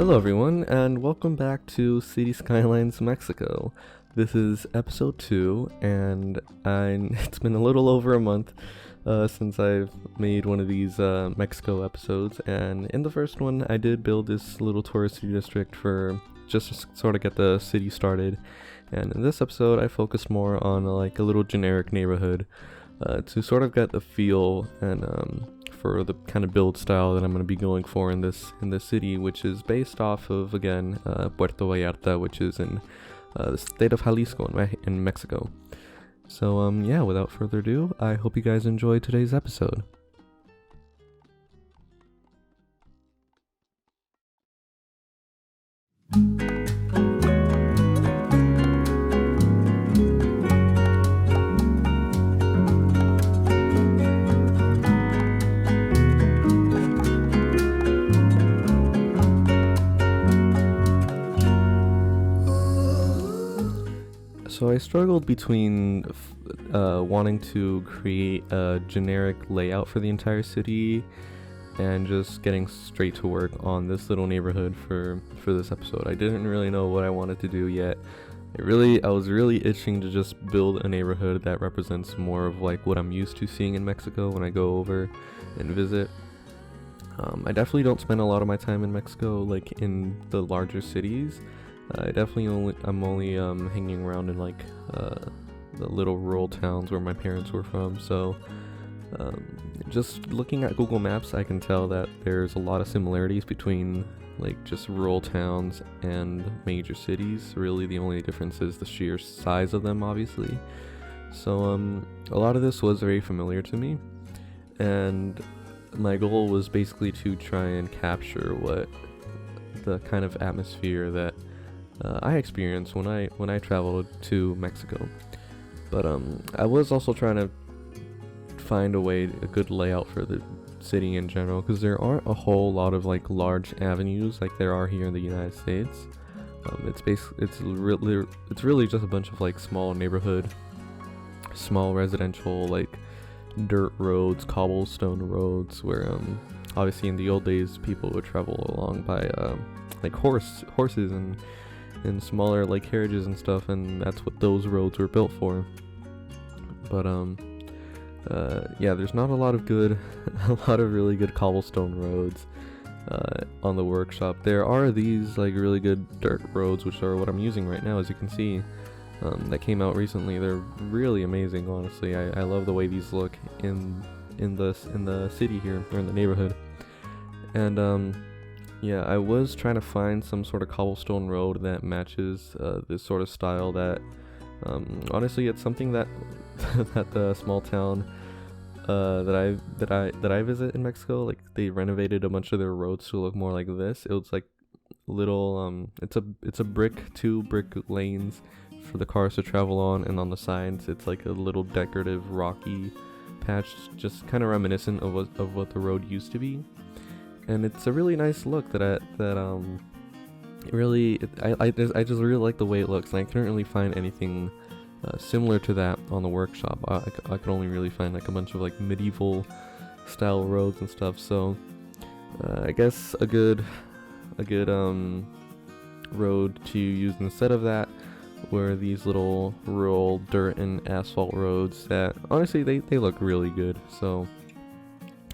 Hello everyone, and welcome back to City Skylines, Mexico. This is episode 2, and it's been a little over a month since I've made one of these Mexico episodes, and in the first one I did build this little touristy district for just to sort of get the city started, and in this episode I focus more on like a little generic neighborhood to sort of get the feel and for the kind of build style that I'm going to be going for in this city, which is based off of, again, Puerto Vallarta, which is in the state of Jalisco in Mexico. So yeah, without further ado, I hope you guys enjoyed today's episode. So I struggled between wanting to create a generic layout for the entire city and just getting straight to work on this little neighborhood for this episode. I didn't really know what I wanted to do yet. I was really itching to just build a neighborhood that represents more of like what I'm used to seeing in Mexico when I go over and visit. I definitely don't spend a lot of my time in Mexico, like in the larger cities. I'm only hanging around in like the little rural towns where my parents were from. So just looking at Google Maps, I can tell that there's a lot of similarities between like just rural towns and major cities. Really, the only difference is the sheer size of them, obviously. So a lot of this was very familiar to me, and my goal was basically to try and capture what the kind of atmosphere that I experienced when I traveled to Mexico. But I was also trying to find a good layout for the city in general, because there aren't a whole lot of like large avenues like there are here in the United States. It's really just a bunch of like small neighborhood, small residential like dirt roads, cobblestone roads, where obviously in the old days people would travel along by like horses and smaller like carriages and stuff, and that's what those roads were built for. But yeah, there's not a lot of really good cobblestone roads on the workshop. There are these like really good dirt roads, which are what I'm using right now, as you can see, that came out recently. They're really amazing, honestly. I love the way these look in the city here, or in the neighborhood. And yeah, I was trying to find some sort of cobblestone road that matches this sort of style that, honestly, it's something that that the small town that I visit in Mexico, like they renovated a bunch of their roads to look more like this. It was like little it's two brick lanes for the cars to travel on, and on the sides it's like a little decorative rocky patch, just kind of reminiscent of what the road used to be. And it's a really nice look I just really like the way it looks, and I couldn't really find anything similar to that on the workshop. I could only really find like a bunch of like medieval style roads and stuff. So I guess a good road to use instead of that were these little rural dirt and asphalt roads that honestly they look really good. So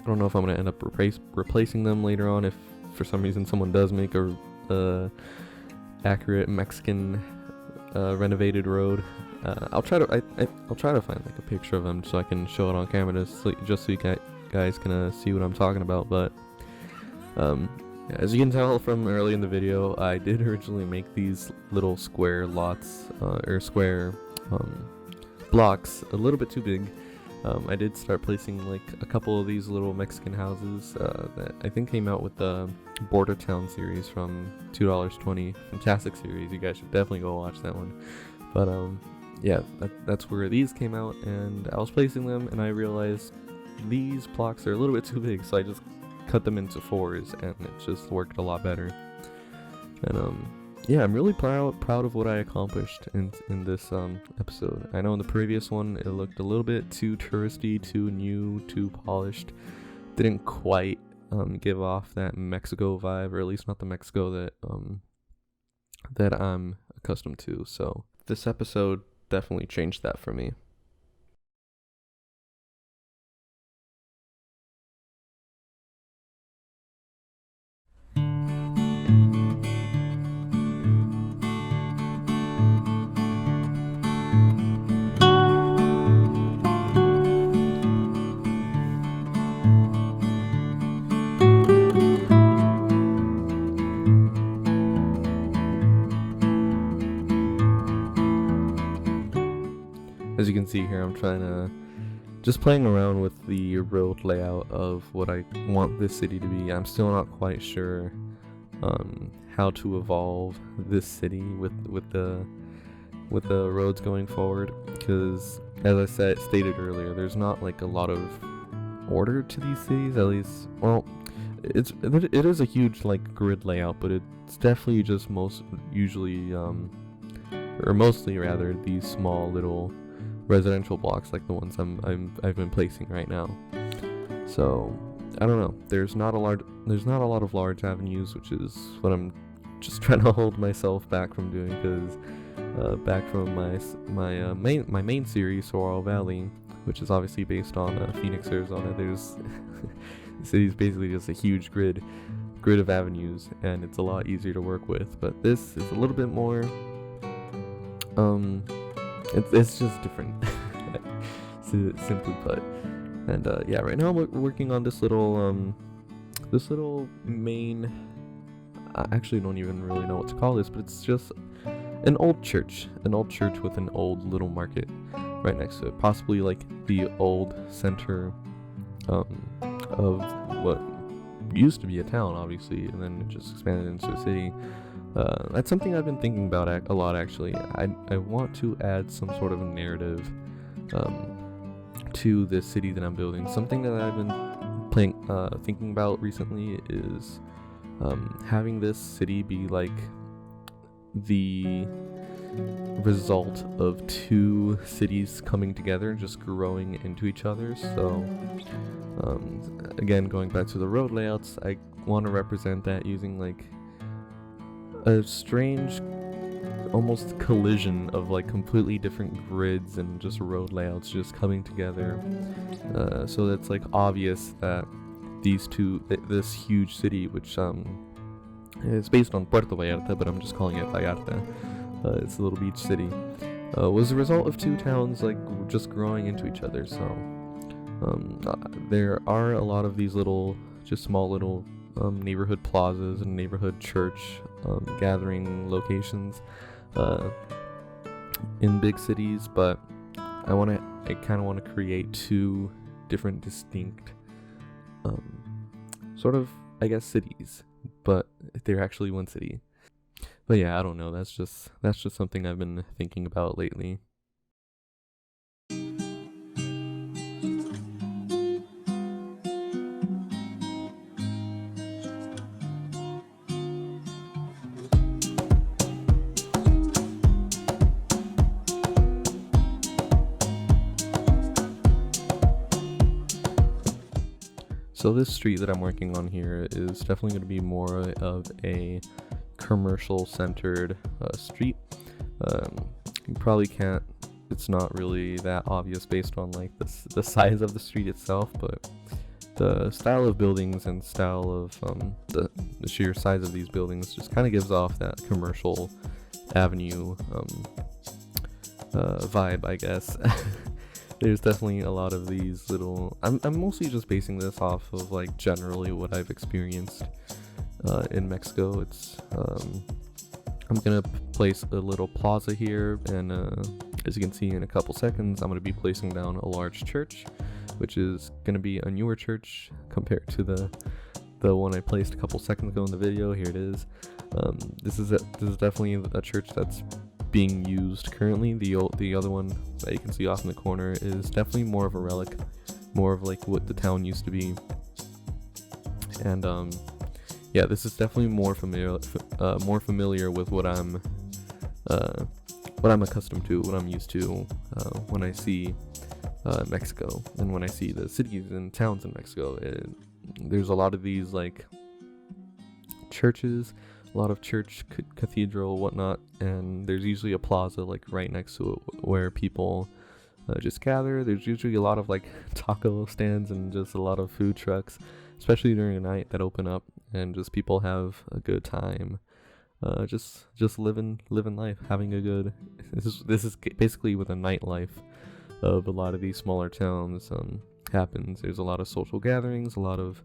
I don't know if I'm going to end up replacing them later on if for some reason someone does make a accurate Mexican renovated road. I'll try to find like a picture of them so I can show it on camera just so you guys can see what I'm talking about. But as you can tell from early in the video, I did originally make these little square lots or square blocks a little bit too big. I did start placing like a couple of these little Mexican houses that I think came out with the Border Town series from $2.20, fantastic series. You guys should definitely go watch that one. But yeah, that's where these came out, and I was placing them, and I realized these blocks are a little bit too big, so I just cut them into 4s, and it just worked a lot better. And yeah, I'm really proud of what I accomplished in this episode. I know in the previous one it looked a little bit too touristy, too new, too polished. Didn't quite give off that Mexico vibe, or at least not the Mexico that I'm accustomed to. So this episode definitely changed that for me. As you can see here, I'm trying to just playing around with the road layout of what I want this city to be. I'm still not quite sure how to evolve this city with the roads going forward, because as I stated earlier, there's not like a lot of order to these cities. At least, well, it is a huge like grid layout, but it's definitely just mostly rather these small little residential blocks like the ones I've been placing right now. So I don't know. There's not a lot of large avenues, which is what I'm just trying to hold myself back from doing, because back from my main series, Saguaro Valley, which is obviously based on Phoenix, Arizona. There's the city's basically just a huge grid of avenues, and it's a lot easier to work with. But this is a little bit more it's just different, simply put. And yeah, right now I'm working on this little main. I actually don't even really know what to call this, but it's just an old church with an old little market right next to it, possibly like the old center of what used to be a town, obviously, and then it just expanded into a city. That's something I've been thinking about a lot, actually. I want to add some sort of a narrative to this city that I'm building. Something that I've been thinking about recently is having this city be like the result of two cities coming together, just growing into each other. So again, going back to the road layouts, I want to represent that using like a strange almost collision of like completely different grids and just road layouts just coming together, so that's like obvious that this huge city, which is based on Puerto Vallarta, but I'm just calling it Vallarta, it's a little beach city, was the result of two towns like just growing into each other. So there are a lot of these just small little neighborhood plazas and neighborhood church gathering locations in big cities, but I kind of want to create two different distinct sort of, I guess, cities, but they're actually one city. But yeah, I don't know, that's just something I've been thinking about lately. So this street that I'm working on here is definitely going to be more of a commercial-centered street. You probably can't. It's not really that obvious based on like the size of the street itself, but the style of buildings and style of the sheer size of these buildings just kind of gives off that commercial avenue vibe, I guess. There's definitely a lot of these little. I'm mostly just basing this off of like generally what I've experienced in Mexico. It's I'm gonna place a little plaza here, and as you can see in a couple seconds, I'm gonna be placing down a large church, which is gonna be a newer church compared to the one I placed a couple seconds ago in the video. Here it is. This is definitely a church that's being used currently. The other one that you can see off in the corner is definitely more of a relic, more of like what the town used to be. And yeah, this is definitely more familiar with what I'm accustomed to, what I'm used to when I see Mexico, and when I see the cities and towns in Mexico. There's a lot of these like churches, a lot of church cathedral whatnot, and there's usually a plaza like right next to it where people just gather. There's usually a lot of like taco stands and just a lot of food trucks, especially during the night, that open up, and just people have a good time, just living life, having a good. This is basically what a nightlife of a lot of these smaller towns happens. There's a lot of social gatherings, a lot of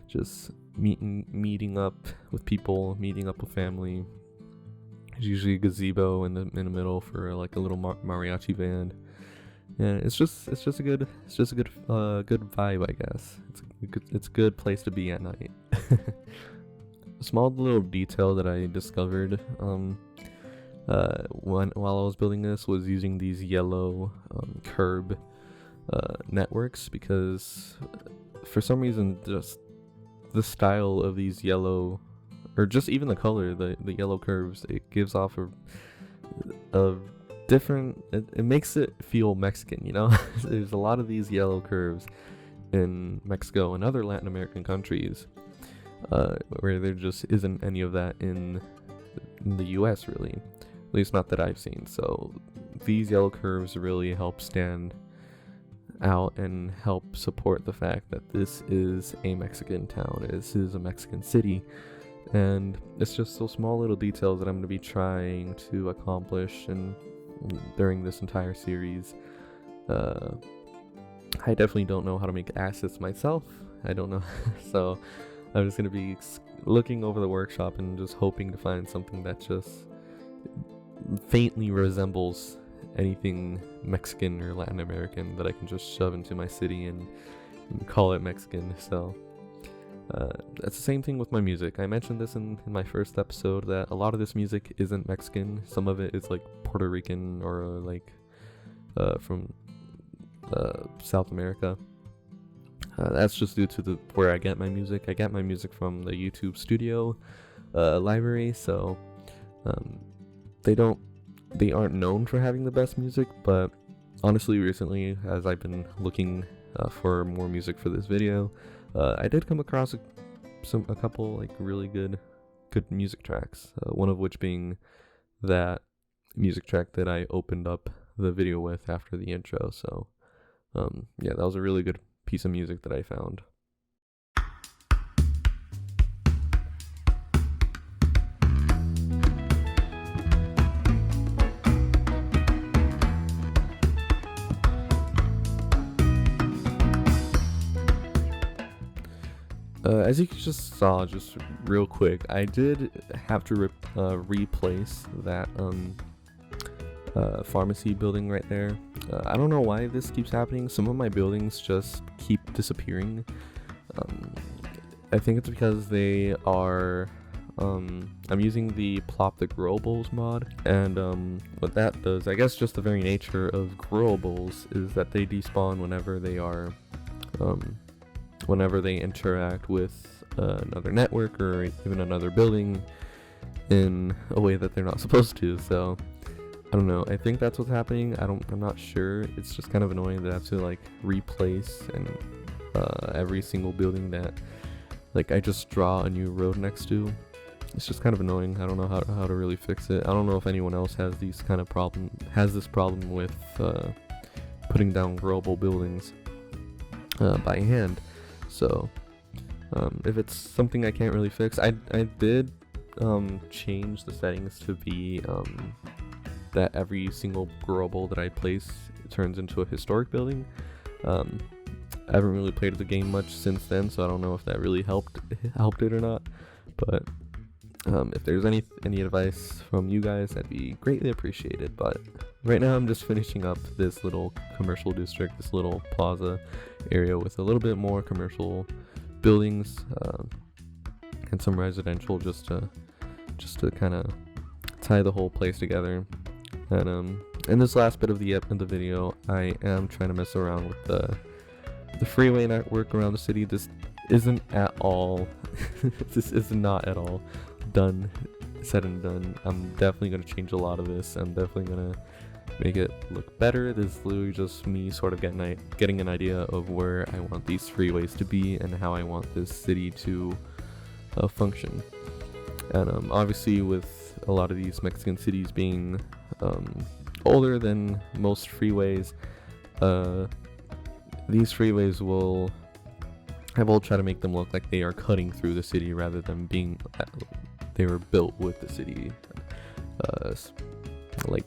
just meeting up with people, meeting up with family. There's usually a gazebo in the middle for like a little mariachi band, and it's just a good vibe, I guess. It's a good place to be at night. A small little detail that I discovered while I was building this was using these yellow curb networks, because for some reason just the style of these yellow, or just even the color, the yellow curves, it gives off a different, it makes it feel Mexican, you know. There's a lot of these yellow curves in Mexico and other Latin American countries, where there just isn't any of that in the US, really, at least not that I've seen. So these yellow curves really help stand out and help support the fact that this is a Mexican town, this is a Mexican city. And it's just those small little details that I'm going to be trying to accomplish and during this entire series. I definitely don't know how to make assets myself. I don't know. So I'm just going to be looking over the workshop and just hoping to find something that just faintly resembles anything Mexican or Latin American that I can just shove into my city and call it Mexican. So that's the same thing with my music. I mentioned this in my first episode, that a lot of this music isn't Mexican. Some of it is like Puerto Rican or like from South America. That's just due to where I get my music. I get my music from the YouTube Studio library, so they aren't known for having the best music, but honestly, recently, as I've been looking for more music for this video, I did come across a couple like really good music tracks. One of which being that music track that I opened up the video with after the intro. So, yeah, that was a really good piece of music that I found. As you just saw, just real quick, I did have to replace that pharmacy building right there. I don't know why this keeps happening. Some of my buildings just keep disappearing. I think it's because they are I'm using the Plop the Growables mod, and what that does, I guess just the very nature of Growables is that they despawn whenever they are whenever they interact with another network or even another building in a way that they're not supposed to. So I don't know, I think that's what's happening. I'm not sure. It's just kind of annoying that I have to like replace and every single building that like I just draw a new road next to. It's just kind of annoying. I don't know how to really fix it. I don't know if anyone else has this problem with putting down growable buildings by hand. So if it's something I can't really fix, I did change the settings to be that every single growable that I place turns into a historic building. I haven't really played the game much since then, so I don't know if that really helped it or not. But if there's any advice from you guys, that'd be greatly appreciated. But right now I'm just finishing up this little commercial district, this little plaza area with a little bit more commercial buildings and some residential, just to kind of tie the whole place together. And in this last bit of the video, I am trying to mess around with the freeway network around the city. This isn't at all this is not at all said and done. I'm definitely going to change a lot of this. I'm definitely going to make it look better. This is literally just me sort of getting an idea of where I want these freeways to be and how I want this city to function. And obviously, with a lot of these Mexican cities being older than most freeways, these freeways I will try to make them look like they are cutting through the city rather than being they were built with the city, like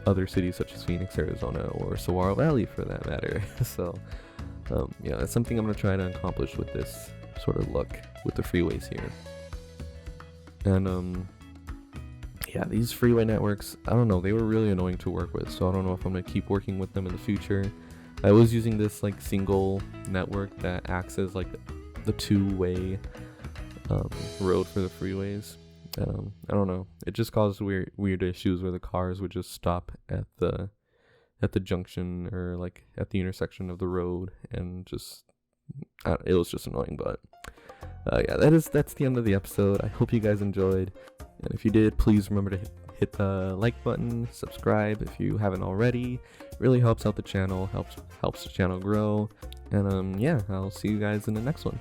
other cities such as Phoenix, Arizona, or Saguaro Valley for that matter. So yeah, that's something I'm going to try to accomplish with this sort of look with the freeways here. And yeah, these freeway networks, I don't know, they were really annoying to work with, so I don't know if I'm going to keep working with them in the future. I was using this like single network that acts as like the two-way road for the freeways. I don't know, it just caused weird issues where the cars would just stop at the junction or like at the intersection of the road, and just it was just annoying. But yeah, that's the end of the episode. I hope you guys enjoyed, and if you did, please remember to hit the like button, subscribe if you haven't already. It really helps out the channel, helps the channel grow. And yeah, I'll see you guys in the next one.